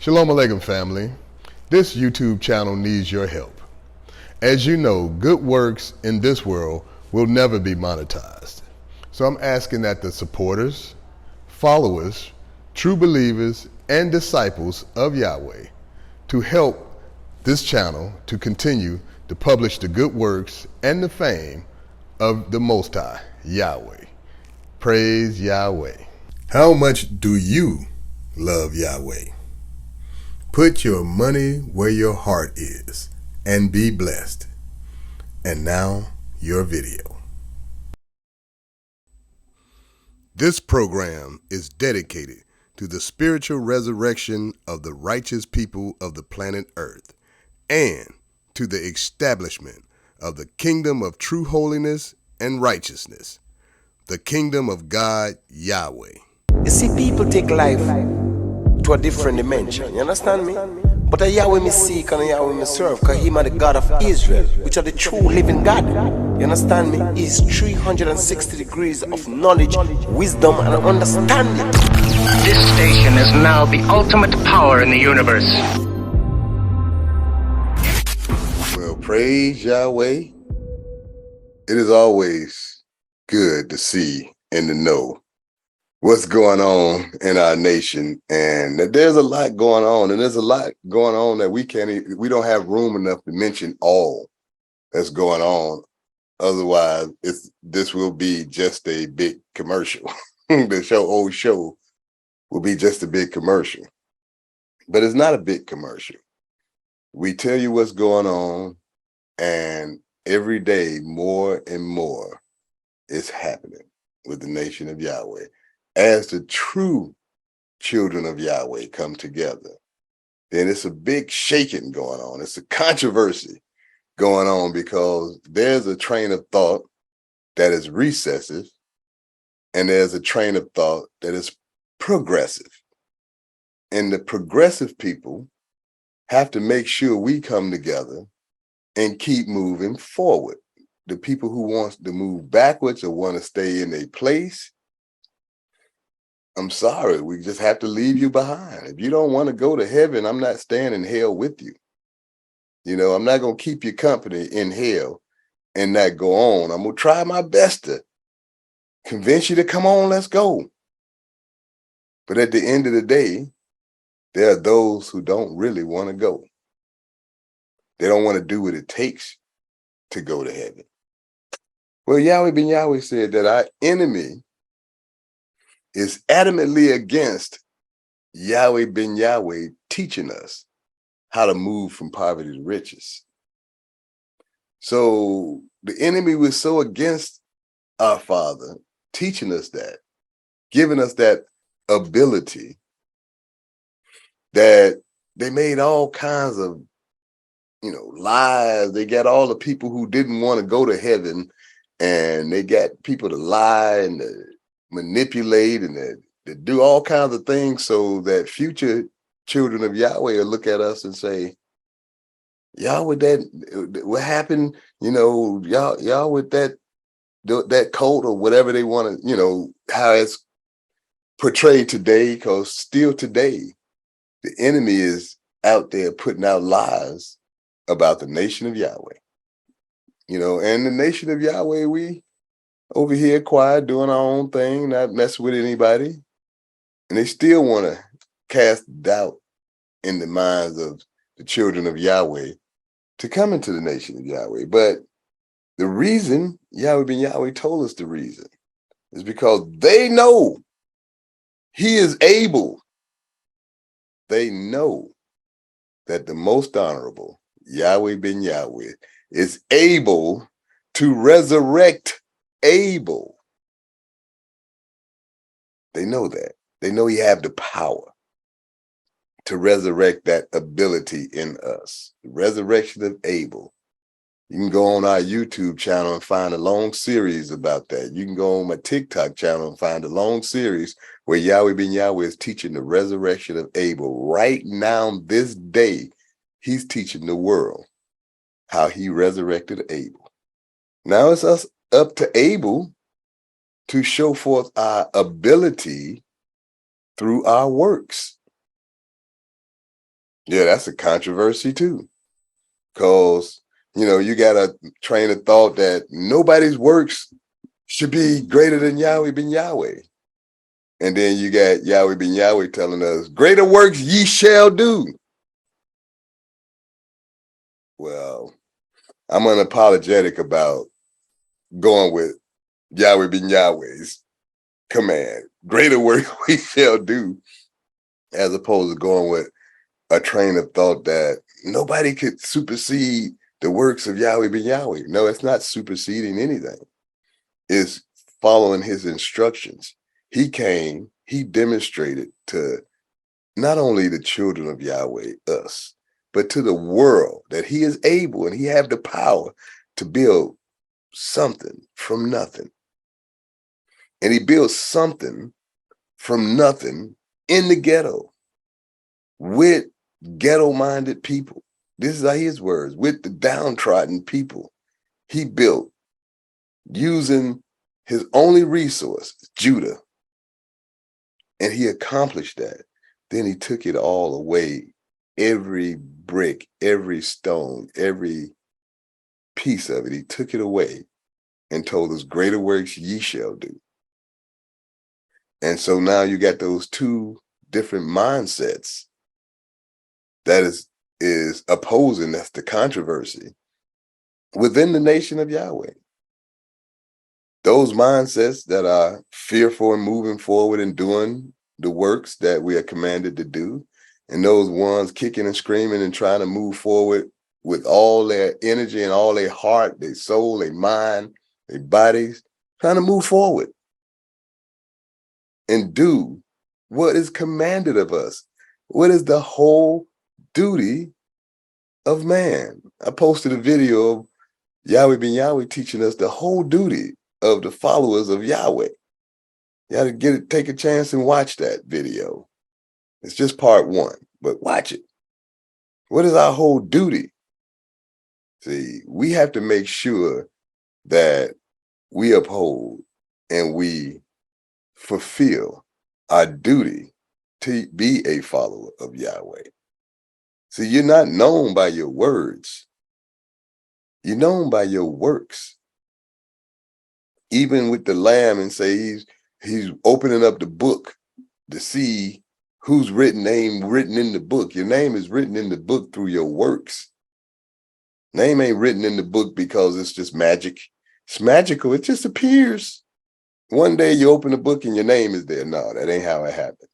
Shalom Aleichem family. This YouTube channel needs your help. As you know, good works in this world will never be monetized. So I'm asking that the supporters, followers, true believers, and disciples of Yahweh to help this channel to continue to publish the good works and the fame of the Most High, Yahweh. Praise Yahweh. How much do you love Yahweh? Put your money where your heart is and be blessed. And now, your video. This program is dedicated to the spiritual resurrection of the righteous people of the planet Earth and to the establishment of the kingdom of true holiness and righteousness, the kingdom of God, Yahweh. You see, people take life to a different dimension, you understand me? But a Yahweh me seek and a Yahweh me serve, because Him are the God of Israel, which are the true living God. You understand me? He's 360 degrees of knowledge, wisdom, and understanding. This station is now the ultimate power in the universe. Well, praise Yahweh. It is always good to see and to know what's going on in our nation, and that there's a lot going on, and there's a lot going on that we don't have room enough to mention all that's going on. Otherwise, this will be just a big commercial. The old show will be just a big commercial, but it's not a big commercial. We tell you what's going on, and every day more and more is happening with the nation of Yahweh. As the true children of Yahweh come together, then it's a big shaking going on. It's a controversy going on because there's a train of thought that is recessive and there's a train of thought that is progressive. And the progressive people have to make sure we come together and keep moving forward. The people who want to move backwards or want to stay in a place, I'm sorry, we just have to leave you behind. If you don't want to go to heaven, I'm not staying in hell with you. You know, I'm not going to keep you company in hell and not go on. I'm going to try my best to convince you to come on, let's go. But at the end of the day, there are those who don't really want to go. They don't want to do what it takes to go to heaven. Well, Yahweh ben Yahweh said that our enemy is adamantly against Yahweh ben Yahweh teaching us how to move from poverty to riches. So the enemy was so against our Father teaching us that, giving us that ability, that they made all kinds of, lies. They got all the people who didn't want to go to heaven, and they got people to lie and to manipulate and to do all kinds of things so that future children of Yahweh will look at us and say, y'all with that, what happened, y'all with that cult or whatever they want to, how it's portrayed today, because still today, the enemy is out there putting out lies about the nation of Yahweh. And the nation of Yahweh, we over here quiet, doing our own thing, not messing with anybody. And they still want to cast doubt in the minds of the children of Yahweh to come into the nation of Yahweh. But the reason, Yahweh ben Yahweh told us the reason, is because they know He is able. They know that the most honorable, Yahweh ben Yahweh, is able to resurrect Abel. They know that. They know He have the power to resurrect that ability in us. The resurrection of Abel. You can go on our YouTube channel and find a long series about that. You can go on my TikTok channel and find a long series where Yahweh ben Yahweh is teaching the resurrection of Abel. Right now, this day, He's teaching the world how He resurrected Abel. Now it's up to Abel to show forth our ability through our works. Yeah, that's a controversy too. Because, you got a train of thought that nobody's works should be greater than Yahweh ben Yahweh. And then you got Yahweh ben Yahweh telling us, greater works ye shall do. Well, I'm unapologetic about going with Yahweh ben Yahweh's command. Greater work we shall do, as opposed to going with a train of thought that nobody could supersede the works of Yahweh ben Yahweh. No, it's not superseding anything. It's following his instructions. He came, he demonstrated to not only the children of Yahweh, us, but to the world that he is able and he have the power to build something from nothing. And he built something from nothing in the ghetto with ghetto-minded people. This is his words, with the downtrodden people. He built using his only resource, Judah. And he accomplished that. Then he took it all away, every brick, every stone, every piece of it. He took it away and told us, greater works ye shall do. And so now you got those two different mindsets that is opposing. That's the controversy within the nation of Yahweh. Those mindsets that are fearful and moving forward and doing the works that we are commanded to do, and those ones kicking and screaming and trying to move forward with all their energy and all their heart, their soul, their mind, their bodies, trying to move forward and do what is commanded of us. What is the whole duty of man? I posted a video of Yahweh ben Yahweh teaching us the whole duty of the followers of Yahweh. You got to take a chance and watch that video. It's just part one, but watch it. What is our whole duty? See, we have to make sure that we uphold and we fulfill our duty to be a follower of Yahweh. See, you're not known by your words. You're known by your works. Even with the Lamb, and say he's opening up the book to see whose name written in the book. Your name is written in the book through your works. Name ain't written in the book because it's just magic. It's magical. It just appears. One day you open the book and your name is there. No, that ain't how it happens.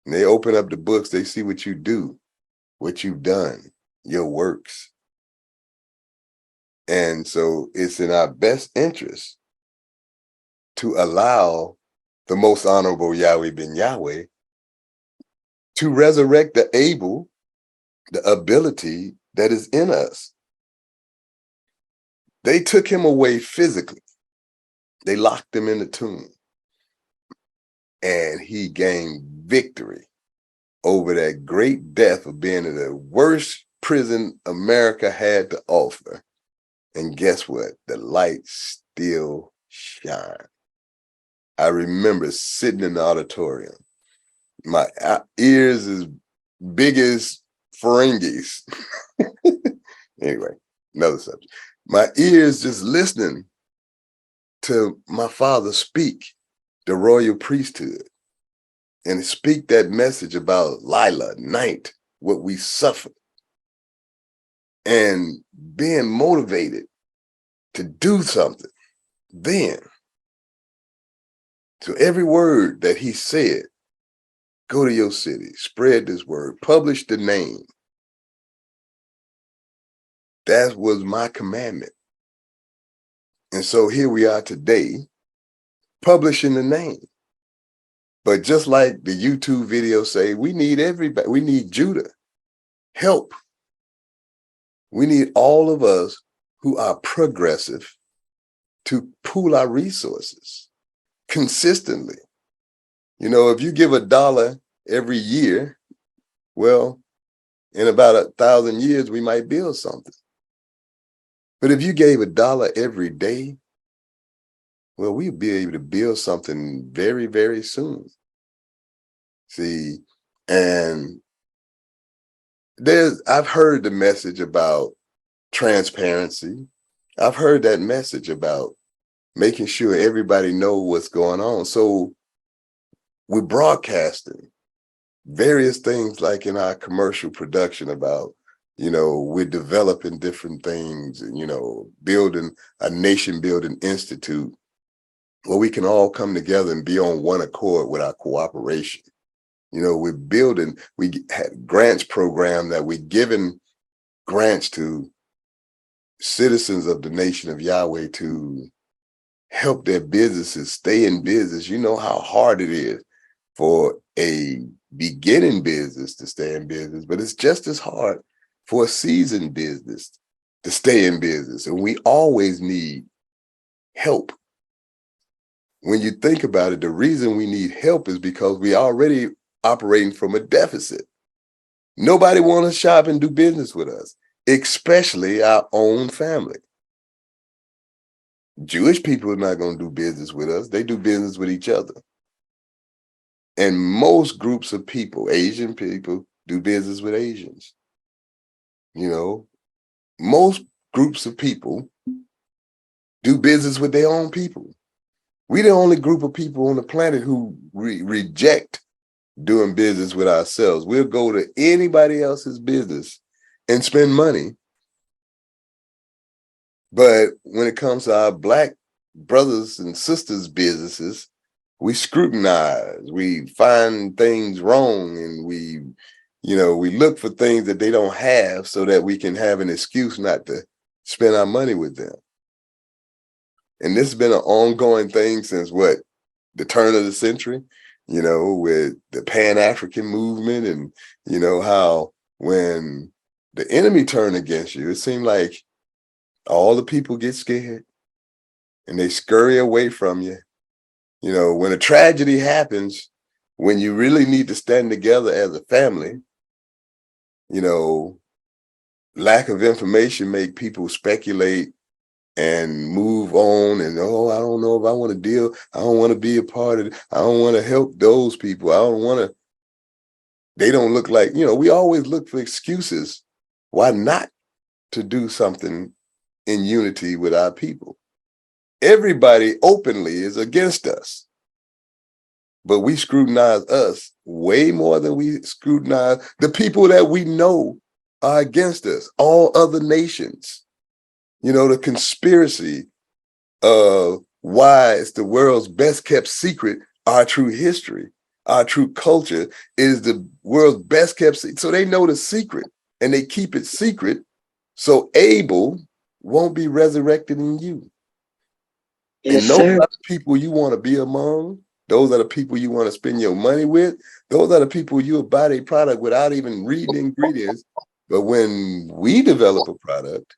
And they open up the books, they see what you do, what you've done, your works. And so it's in our best interest to allow the most honorable Yahweh ben Yahweh to resurrect the Abel, the ability that is in us. They took him away physically. They locked him in the tomb. And he gained victory over that great death of being in the worst prison America had to offer. And guess what? The light still shines. I remember sitting in the auditorium. My ears as big as Ferengis. Anyway, another subject. My ears just listening to my father speak the royal priesthood and speak that message about Lila, night, what we suffered, and being motivated to do something then. So every word that he said, go to your city, spread this word, publish the name. That was my commandment. And so here we are today, publishing the name. But just like the YouTube videos say, we need everybody. We need Judah. Help. We need all of us who are progressive to pool our resources consistently. You know, if you give $1 every year, well, in about 1,000 years, we might build something. But if you gave $1 every day, well, we'll be able to build something very, very soon. See, and I've heard the message about transparency. I've heard that message about making sure everybody know what's going on. So we're broadcasting various things like in our commercial production about, we're developing different things and, building a nation building institute where we can all come together and be on one accord with our cooperation. We're building, we had grants program that we're giving grants to citizens of the nation of Yahweh to help their businesses stay in business. You know how hard it is for a beginning business to stay in business, but it's just as hard for a seasoned business to stay in business. And we always need help. When you think about it, the reason we need help is because we already operating from a deficit. Nobody wants to shop and do business with us, especially our own family. Jewish people are not going to do business with us. They do business with each other. And most groups of people, Asian people, do business with Asians. Most groups of people do business with their own people. We're the only group of people on the planet who reject doing business with ourselves. We'll go to anybody else's business and spend money. But when it comes to our Black brothers and sisters' businesses, we scrutinize, we find things wrong, and we look for things that they don't have so that we can have an excuse not to spend our money with them. And this has been an ongoing thing since the turn of the century, with the Pan-African movement, and, how when the enemy turned against you, it seemed like all the people get scared and they scurry away from you. When a tragedy happens, when you really need to stand together as a family, lack of information make people speculate and move on. And, I don't know if I want to deal. I don't want to be a part of it. I don't want to help those people. They don't look like, we always look for excuses why not to do something in unity with our people. Everybody openly is against us, but we scrutinize us way more than we scrutinize the people that we know are against us, all other nations. The conspiracy of why it's the world's best kept secret, our true history, our true culture is the world's best kept secret. So they know the secret and they keep it secret so Abel won't be resurrected in you. Yes, and those sir. are the people you want to be among. Those are the people you want to spend your money with. Those are the people you'll buy their product without even reading the ingredients. But when we develop a product,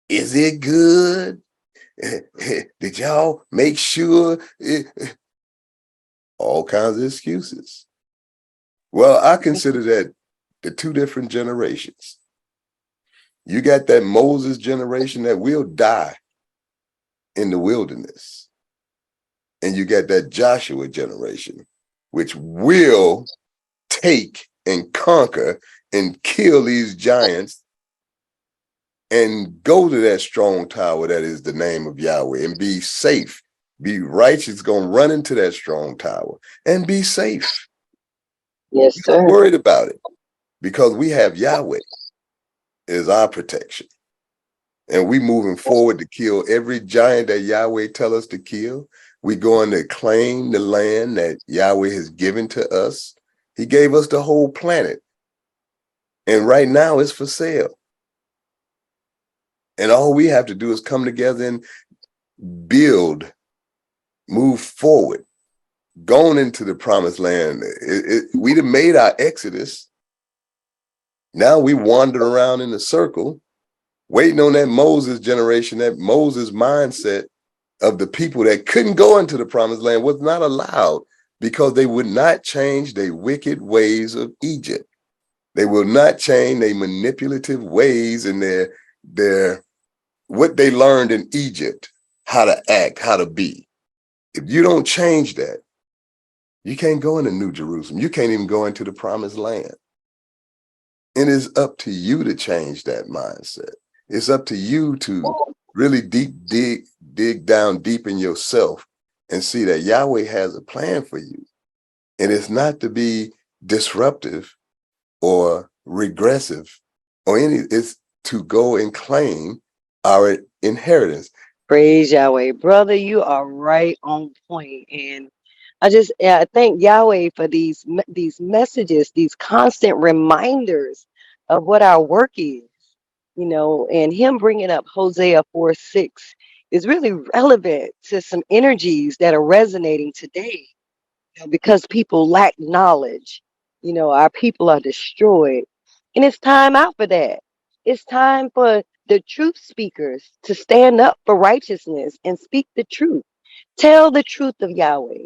is it good? Did y'all make sure? All kinds of excuses. Well, I consider that the two different generations. You got that Moses generation that will die in the wilderness. And you got that Joshua generation, which will take and conquer and kill these giants and go to that strong tower that is the name of Yahweh and be safe, be righteous, going to run into that strong tower and be safe. Yes, We're not sir. worried about it because we have Yahweh as our protection. And we moving forward to kill every giant that Yahweh tell us to kill. We going to claim the land that Yahweh has given to us. He gave us the whole planet. And right now it's for sale. And all we have to do is come together and build, move forward, going into the promised land. We done made our exodus. Now we wander around in a circle, waiting on that Moses generation, that Moses mindset of the people that couldn't go into the promised land was not allowed because they would not change their wicked ways of Egypt. They will not change their manipulative ways and their what they learned in Egypt, how to act, how to be. If you don't change that, you can't go into New Jerusalem. You can't even go into the promised land. And it's up to you to change that mindset. It's up to you to really dig down deep in yourself and see that Yahweh has a plan for you. And it's not to be disruptive or regressive or it's to go and claim our inheritance. Praise Yahweh. Brother, you are right on point. And I thank Yahweh for these messages, these constant reminders of what our work is, and him bringing up Hosea 4:6 is really relevant to some energies that are resonating today. Because people lack knowledge. Our people are destroyed. And it's time out for that. It's time for the truth speakers to stand up for righteousness and speak the truth. Tell the truth of Yahweh.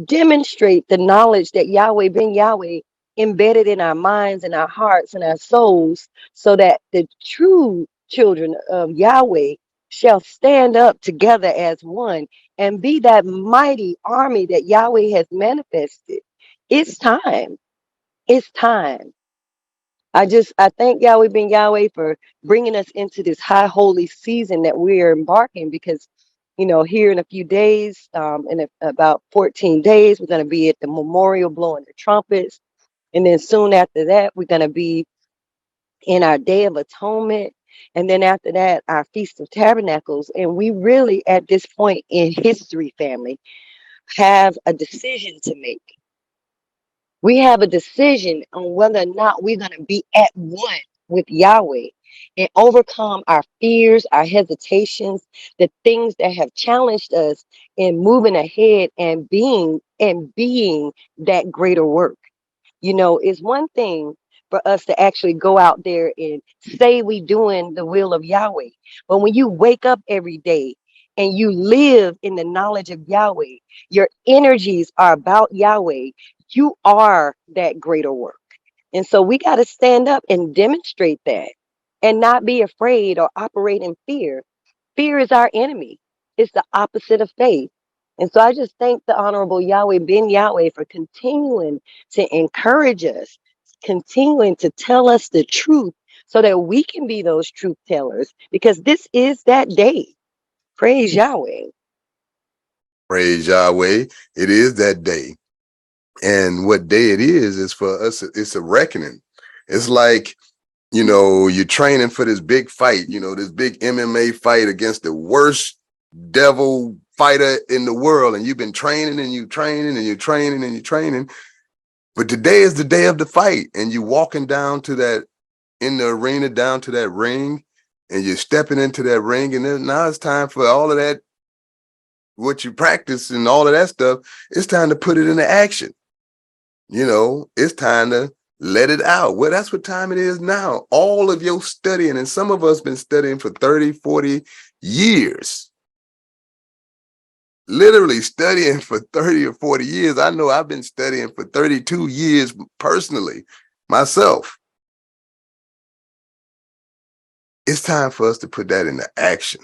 Demonstrate the knowledge that Yahweh ben Yahweh embedded in our minds and our hearts and our souls so that the true children of Yahweh shall stand up together as one and be that mighty army that Yahweh has manifested. It's time. It's time. I thank Yahweh ben Yahweh for bringing us into this high holy season that we are embarking because, here in a few days, about 14 days, we're going to be at the memorial blowing the trumpets. And then soon after that, we're going to be in our Day of Atonement. And then after that, our Feast of Tabernacles. And we really, at this point in history, family, have a decision to make. We have a decision on whether or not we're going to be at one with Yahweh and overcome our fears, our hesitations, the things that have challenged us in moving ahead and being that greater work. It's one thing for us to actually go out there and say we doing the will of Yahweh. But when you wake up every day and you live in the knowledge of Yahweh, your energies are about Yahweh. You are that greater work. And so we got to stand up and demonstrate that and not be afraid or operate in fear. Fear is our enemy. It's the opposite of faith. And so I just thank the Honorable Yahweh ben Yahweh for continuing to encourage us, continuing to tell us the truth so that we can be those truth tellers because this is that day. Praise Yahweh. Praise Yahweh. It is that day. And what day it is for us, it's a reckoning. It's like, you're training for this big fight, this big MMA fight against the worst devil fighter in the world. And you've been training and you're training and you're training and you're training. But today is the day of the fight. And you're walking down to that, in the arena, down to that ring, and you're stepping into that ring. And then now it's time for all of that, what you practice and all of that stuff. It's time to put it into action. It's time to let it out. Well, that's what time it is now. All of your studying, and some of us been studying for 30, 40 years. Literally studying for 30 or 40 years. I know I've been studying for 32 years personally, myself. It's time for us to put that into action.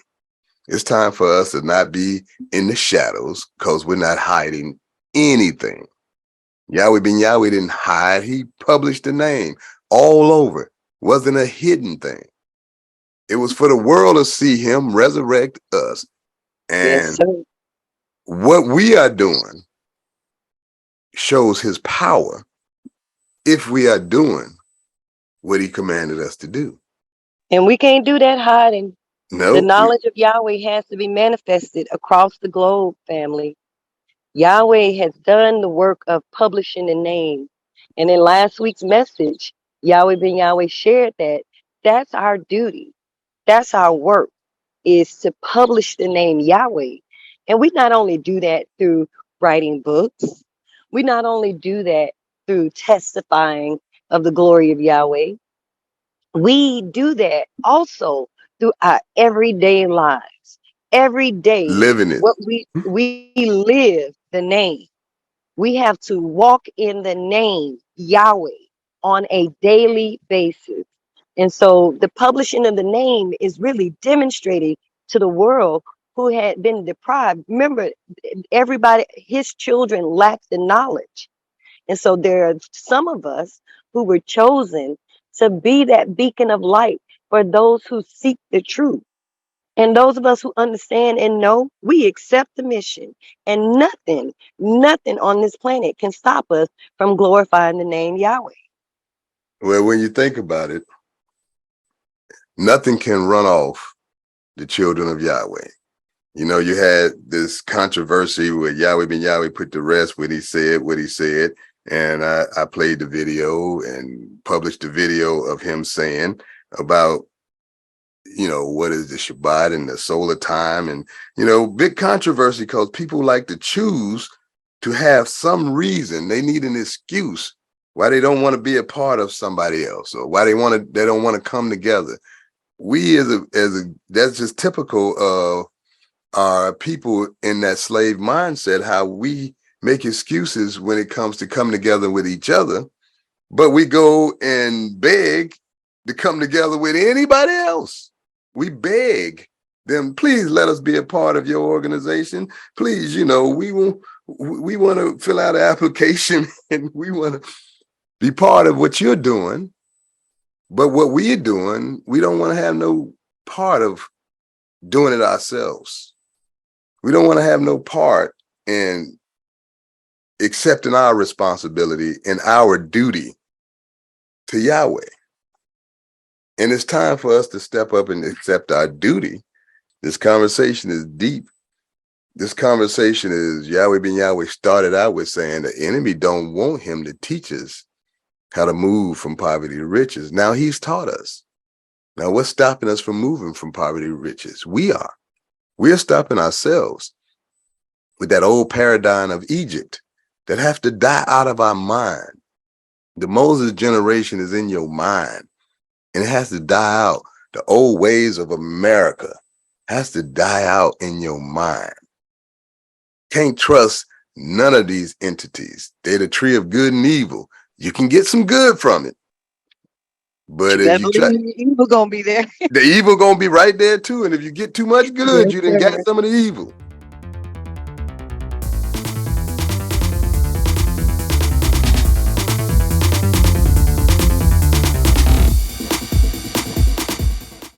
It's time for us to not be in the shadows because we're not hiding anything. Yahweh ben Yahweh didn't hide. He published the name all over. Wasn't a hidden thing. It was for the world to see him resurrect us. And Yes, what we are doing shows his power if we are doing what he commanded us to do. and we can't do that hiding. No. The knowledge of Yahweh has to be manifested across the globe, family. Yahweh has done the work of publishing the name. And in last week's message, Yahweh ben Yahweh shared that that's our duty. That's our work, is to publish the name Yahweh. And we not only do that through writing books, we not only do that through testifying of the glory of Yahweh, we do that also through our everyday lives. Every day, Living it. what we live the name. We have to walk in the name Yahweh on a daily basis. And so the publishing of the name is really demonstrating to the world who had been deprived. Remember, everybody, his children lacked the knowledge. And so there are some of us who were chosen to be that beacon of light for those who seek the truth. And those of us who understand and know, we accept the mission. And nothing on this planet can stop us from glorifying the name Yahweh. Well, when you think about it, nothing can run off the children of Yahweh. You know, you had this controversy where Yahweh ben Yahweh put to rest what he said. And I played the video and published the video of him saying about, you know, what is the Shabbat and the solar time, and, you know, big controversy because people like to choose to have some reason. They need an excuse why they don't want to be a part of somebody else, or why they don't want to come together. We that's just typical of our people in that slave mindset, how we make excuses when it comes to coming together with each other, but we go and beg to come together with anybody else. We beg them, please let us be a part of your organization. Please, you know, we want to fill out an application and we want to be part of what you're doing. But what we're doing, we don't want to have no part of doing it ourselves. We don't want to have no part in accepting our responsibility and our duty to Yahweh. And it's time for us to step up and accept our duty. This conversation is deep. This conversation is, Yahweh ben Yahweh started out with saying the enemy don't want him to teach us how to move from poverty to riches. Now he's taught us. Now what's stopping us from moving from poverty to riches? We are stopping ourselves with that old paradigm of Egypt that have to die out of our mind. The Moses generation is in your mind, and it has to die out. The old ways of America has to die out in your mind. Can't trust none of these entities. They're the tree of good and evil. You can get some good from it, but if you try, the evil gonna be there. the evil gonna be right there too. And if you get too much good, Yes, you done got sir. some of the evil.